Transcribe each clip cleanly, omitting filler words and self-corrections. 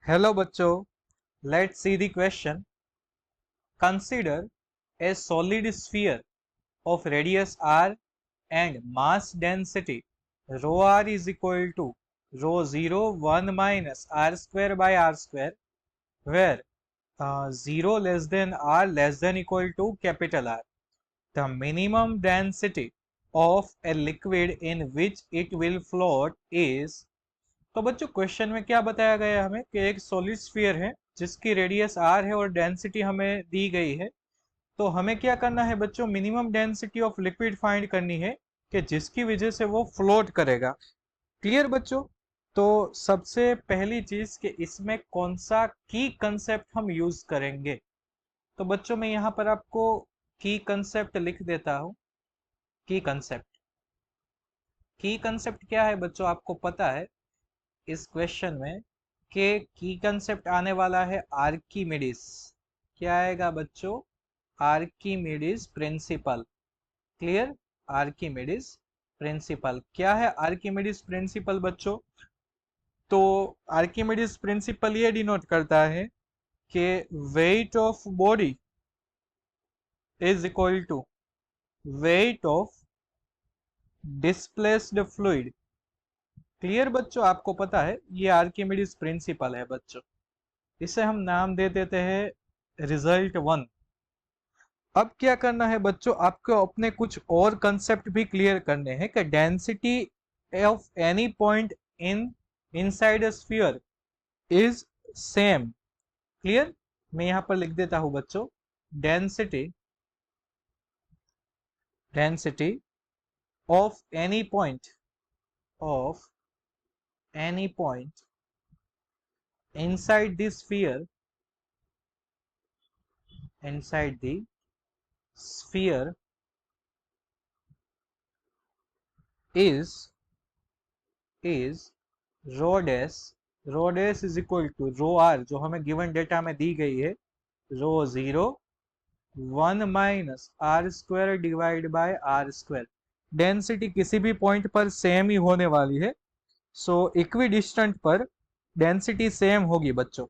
Hello बच्चों, let's see the question. Consider a solid sphere of radius r and mass density rho r is equal to rho 0 1 minus r square by r square, where 0 less than r less than equal to capital R. The minimum density of a liquid in which it will float is. तो बच्चों question में क्या बताया गया है हमें कि एक सॉलिड स्फीयर है जिसकी रेडियस आर है और डेंसिटी हमें दी गई है। तो हमें क्या करना है बच्चों, minimum density of liquid find करनी है कि जिसकी वजह से वो फ्लोट करेगा। क्लियर बच्चों? तो सबसे पहली चीज कि इसमें कौन सा की कंसेप्ट हम यूज करेंगे। तो बच्चों मैं यहाँ पर आपको की कंसेप्ट लिख देता हूँ। की कंसेप्ट क्या है बच्चों, आपको पता है इस क्वेश्चन में कि की कंसेप्ट आने वाला है आर्किमिडीज। क्या आएगा बच्चों? Archimedes principal. Clear? Archimedes principal क्या है? आर्किमिडीज प्रिंसिपल बच्चों, तो आर्किमिडीज प्रिंसिपल ये डिनोट करता है कि weight of body is equal to weight of displaced fluid. Clear बच्चों? आपको पता है ये आर्किमिडीज प्रिंसिपल है बच्चों। इसे हम नाम दे देते हैं रिजल्ट 1। अब क्या करना है बच्चों, आपको अपने कुछ और कंसेप्ट भी क्लियर करने हैं कि density of any point in inside a sphere is same. Clear? मैं यहां पर लिख देता हूं बच्चों, density of any point inside the sphere is rho dash is equal to rho r, जो हमें गिवन डेटा में दी गई है, rho 0 1 minus r square divide by r square. Density किसी भी पॉइंट पर सेम ही होने वाली है, सो इक्वी डिस्टेंट पर डेंसिटी सेम होगी बच्चों।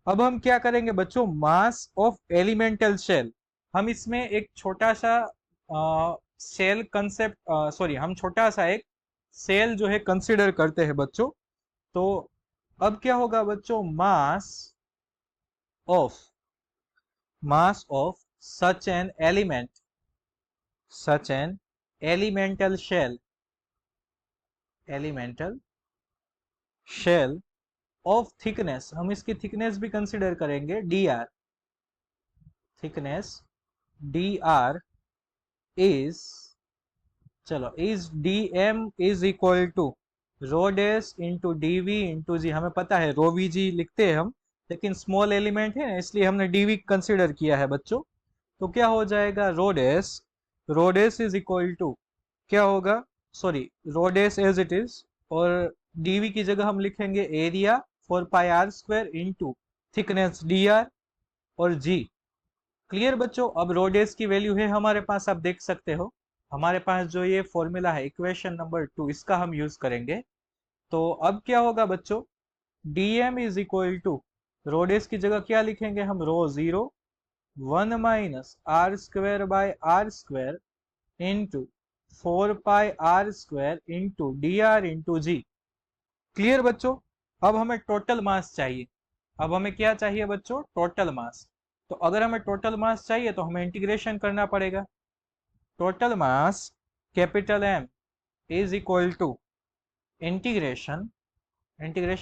अब हम क्या करेंगे बच्चों, मास ऑफ एलिमेंटल शेल। हम इसमें एक छोटा सा सेल कंसेप्ट, सॉरी, हम छोटा सा एक सेल जो है कंसीडर करते हैं बच्चों। तो अब क्या होगा बच्चों, of mass of such an elemental shell of thickness, हम इसकी थिकनेस भी कंसीडर करेंगे dr। थिकनेस dr इज, चलो, is dm is equal to rho dash into dv into g. हमें पता है रो वी जी लिखते हैं हम, लेकिन स्मॉल एलिमेंट है ना, इसलिए हमने dv कंसीडर किया है बच्चों। तो क्या हो जाएगा, rho dash is equal to क्या होगा, sorry, rho dash as it is, और dv की जगह हम लिखेंगे area 4πr² into thickness dr और g। क्लियर बच्चों? अब रो डेस की वैल्यू है हमारे पास, आप देख सकते हो हमारे पास जो ये फॉर्मूला है इक्वेशन नंबर 2, इसका हम यूज करेंगे। तो अब क्या होगा बच्चों, dm is equal to rho dash की जगह क्या लिखेंगे हम, rho 0 1 minus r square by r square into 4πr² into dr into g. Clear बच्चों? अब हमें टोटल मास चाहिए। अब हमें क्या चाहिए बच्चों, टोटल मास। तो अगर हमें टोटल मास चाहिए तो हमें इंटीग्रेशन करना पड़ेगा। Total mass capital M is equal to integration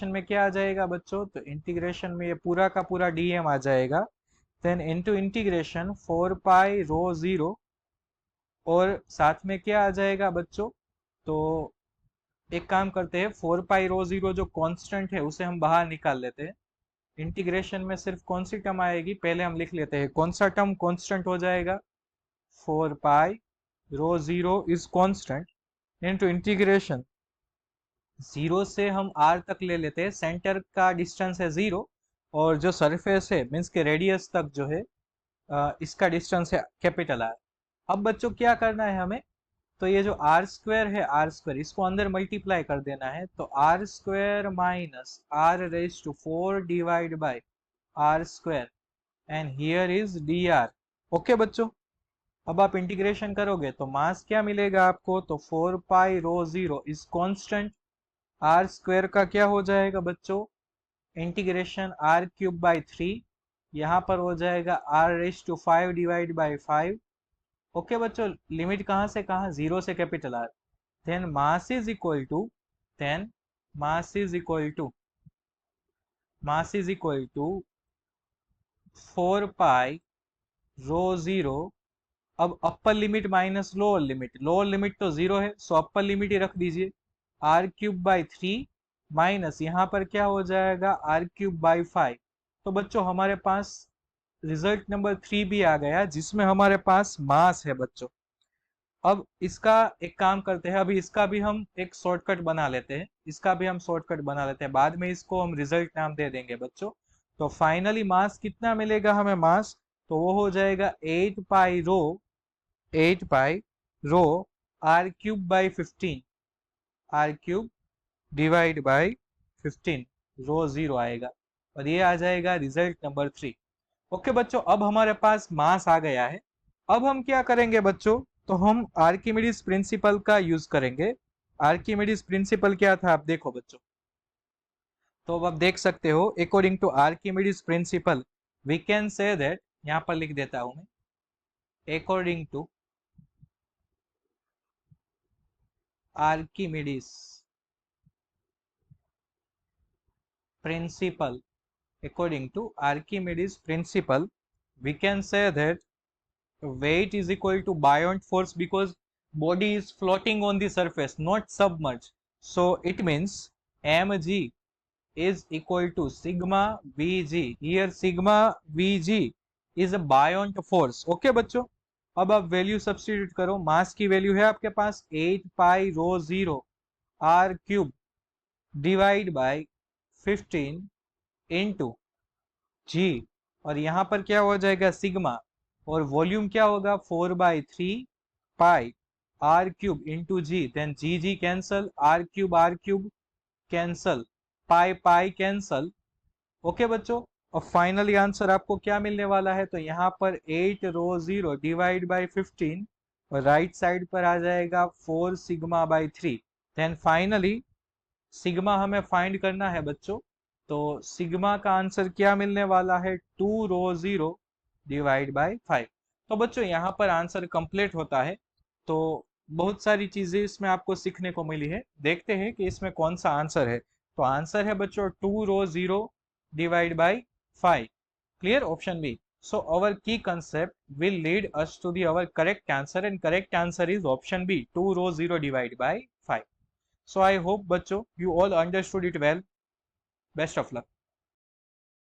में क्या आ जाएगा बच्चों, तो इंटीग्रेशन में ये पूरा का पूरा dm आ जाएगा, then into integration 4 pi rho 0, और साथ में क्या आ जाएगा बच्चों, तो एक काम करते हैं, 4 पाई रो 0 जो कांस्टेंट है उसे हम बाहर निकाल लेते हैं। इंटीग्रेशन में सिर्फ कौन सी टर्म आएगी, पहले हम लिख लेते हैं कौन सा टर्म कांस्टेंट हो जाएगा, 4 pi rho 0 is constant into integration 0 से हम r तक ले लेते हैं, सेंटर का डिस्टेंस है 0, और जो सरफेस है मीन्स के रेडियस तक जो है इसका डिस्टेंस है कैपिटल R। अब बच्चों क्या करना है हमें, तो ये जो आर स्क्वायर है, आर स्क्वायर इसको अंदर मल्टीप्लाई कर देना है, तो r square minus r raise to 4 divide by r square and here is d r. Okay बच्चों, अब आप इंटीग्रेशन करोगे तो मास क्या मिलेगा आपको, तो 4 pi rho 0 is constant, are square का क्या हो जाएगा बच्चों, इंटीग्रेशन आर क्यूब बाई 3, यहाँ पर हो जाएगा r raise to 5 divide by 5। Okay बच्चों, लिमिट कहाँ से कहाँ, 0 से capital R. Then mass is equal to, then mass is equal to, mass is equal to 4 pi rho 0। अब upper limit minus lower limit, lower limit तो 0 है, सो upper limit ही रख दीजिए, आर क्यूब बाई 3 माइनस यहाँ पर क्या हो जाएगा आर क्यूब बाई 5। तो बच्चों हमारे पास रिजल्ट नंबर 3 भी आ गया, जिसमें हमारे पास मास है बच्चों। अब इसका एक काम करते हैं, अभी इसका भी हम एक शॉर्टकट बना लेते हैं, इसका भी हम शॉर्टकट बना लेते हैं, बाद में इसको हम रिजल्ट नाम दे देंगे बच्चों। तो फाइनली मास कितना मिलेगा हमें मास, तो वो हो जाएगा 8 pi rho, 8 pi rho R cube by 15, R cube divide by 15, rho 0 आएगा, और ये आ जाएगा रिजल्ट नंबर 3। ओके बच्चों, अब हमारे पास मास आ गया है। अब हम क्या करेंगे बच्चों, तो हम आर्किमिडीज प्रिंसिपल का यूज करेंगे। आर्किमिडीज प्रिंसिपल क्या था, आप देखो बच्चों, तो अब आप देख सकते हो, according to Archimedes principle we can say that, यहां पर लिख देता हूं मैं, according to Archimedes principle, according to Archimedes principle, we can say that weight is equal to buoyant force because body is floating on the surface, not submerged. So it means mg is equal to sigma vg. Here sigma vg is a buoyant force. Okay बच्चों, अब आप value substitute करो, मास की value है आपके पास 8 pi rho 0 R cube divide by 15 into g, और यहाँ पर क्या हो जाएगा सिग्मा, और वॉल्यूम क्या होगा 4/3 pi R cube into g, then g g cancel, R cube cancel, pi pi cancel. Okay बच्चों, और फाइनली आंसर आपको क्या मिलने वाला है, तो यहाँ पर 8 रो 0 डिवाइड बाई 15, और राइट साइड पर आ जाएगा 4 sigma by 3। Then finally sigma हमें फाइंड करना है बच्चों, तो सिग्मा का आंसर क्या मिलने वाला है, 2 रो 0 डिवाइड बाई 5। तो बच्चों यहाँ पर आंसर कंप्लीट होता है। तो बहुत सारी चीजें इसमें आपको सीखने को मिली है, देखते हैं कि इसमें कौन सा आंसर है। तो आंसर है बच्चों 2 रो 0 divide by 5। Clear, option B. So our key concept will lead us to the our correct answer, and correct answer is option B, 2 row 0 divided by 5. So I hope बच्चों you all understood it well. Best of luck.